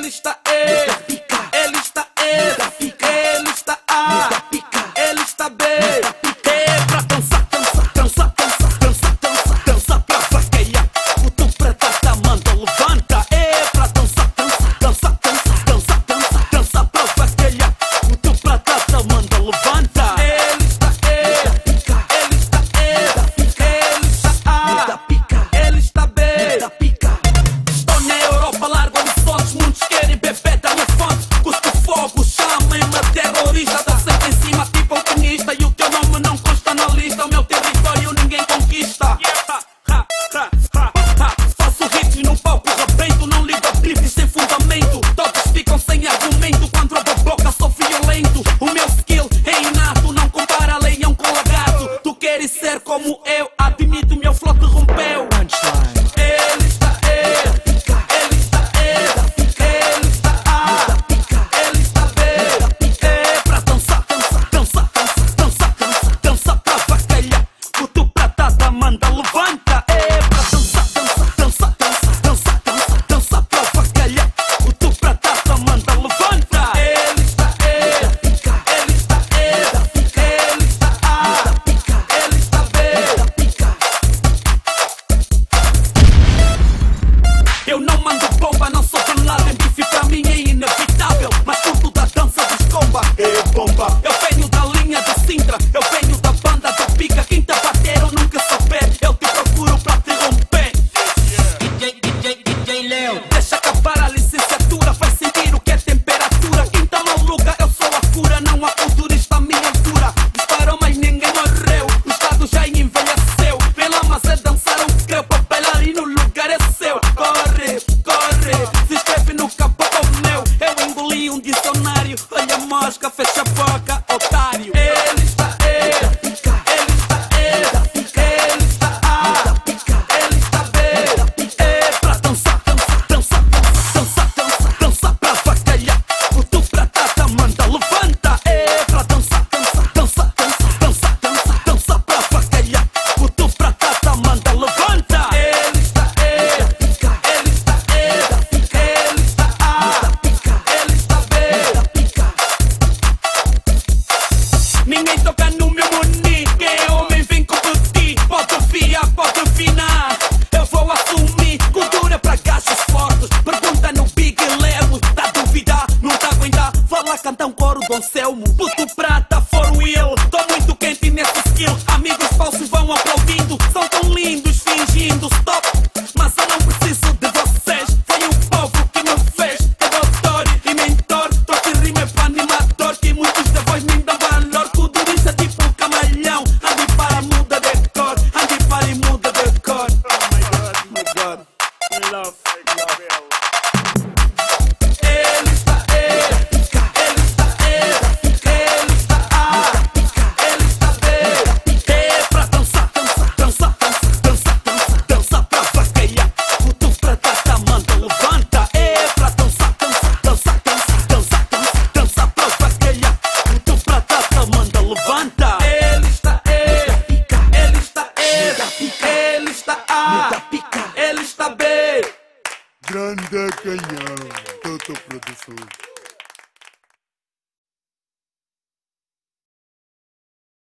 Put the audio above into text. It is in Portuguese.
Ele está E, ele está E, ele está A, ele está B. É pra dançar, dançar, dançar, dançar, dançar, dançar, dançar pra vaquear. O tu preta da manda levanta. É pra dançar, dançar, dançar, dançar, dançar, dançar, dançar pra vaquear. O tu preta da manda levanta. Ele está E, ele está E, ele está A, ele está B. Estou na Europa, largo horizontes, muitos querem beber da minha fonte. Cuspo fogo, chamem-me terrorista. Tá sempre em cima, tipo alpinista. E o teu nome não consta na lista. O meu território ninguém conquista. Faço hits no palco, rebento. Não ligo a clipes sem fundamento. Todos ficam sem argumento. Quando abro a boca sou violento. O meu skill é inato. Não compara leão com lagarto. Tu queres ser como eu, admito, meu flow te rompeu. Ele está E, ele está E, ele está A, ele está B. É pra dançar, dançar, dançar, dançar, dançar, dançar, dançar pra vaquear. O tu prata da manda levanta. É pra dançar, dançar, dançar, dançar, dançar, dançar, dançar pra vaquear. O tu prata da manda levanta. Ele está E, ele está E, ele está A, ele está B. Eu não mando bomba, não sou de lado. Em bife pra mim é inevitável. Mas tudo da dança dos comba é bomba. Eu venho da linha de Sintra, eu venho da banda da pica. Quem te bater eu nunca souber, eu te procuro pra te romper. DJ Leo, deixa acabar a licenciatura, vai sentir o que é temperatura. Quem tá maluca, eu sou a cura. Não há culturista à minha altura. Disparou mas ninguém morreu, o estado já envelheceu. Vem lá mas é dançar um creu, pra bailarino o lugar é seu. Corre, corre, se inscreve no caboclo meu. Eu engoli um dicionário, olha a mosca, fecha a boca, otário. Ele está E, ele está E, ele está A, ele está B. É pra dançar, dançar, dançar, dançar, dançar, dançar pra vaquear. O tu prata da manda levanta. É pra dançar, dançar, dançar, dançar, dançar, dançar, dançar pra vaquear. O tu prata da manda levanta. Ele está E, ele está E, ele está A, ele está B. Ninguém toca no meu money. Quem é homem vem competir. Pode fiar, pode finar. Eu vou assumir. Cultura pra gajos fortes. Pergunta no Big Lemo. Tá a duvidar, não tá a aguentar. Fala, canta um coro do Anselmo. Puto prata, for real. Tô muito quente nesse skill. Amigos falsos vão aplaudindo. São tão lindos, fingindo stop. Mas eu não preciso de vocês. Foi o povo que me fez. É doutor e mentor. Toque rima pra animador. Que muitos de vós nem dão valor. Culturista tipo camalhão. Ande para muda de cor. Ande para e muda de cor. Oh my God, love. Ele está E, ele está E, ele está A, ele está B. É pra dançar, dançar, dançar, dançar, dançar, dançar, dançar pra vaquear. O tu prata da manda levanta. É pra dançar, dançar, dançar, dançar, dançar, dançar, dançar pra vaquear. O tu prata da manda levanta. Ele está E, ele está E, ele está A, ele está B. Grande canhão, Toto Produções.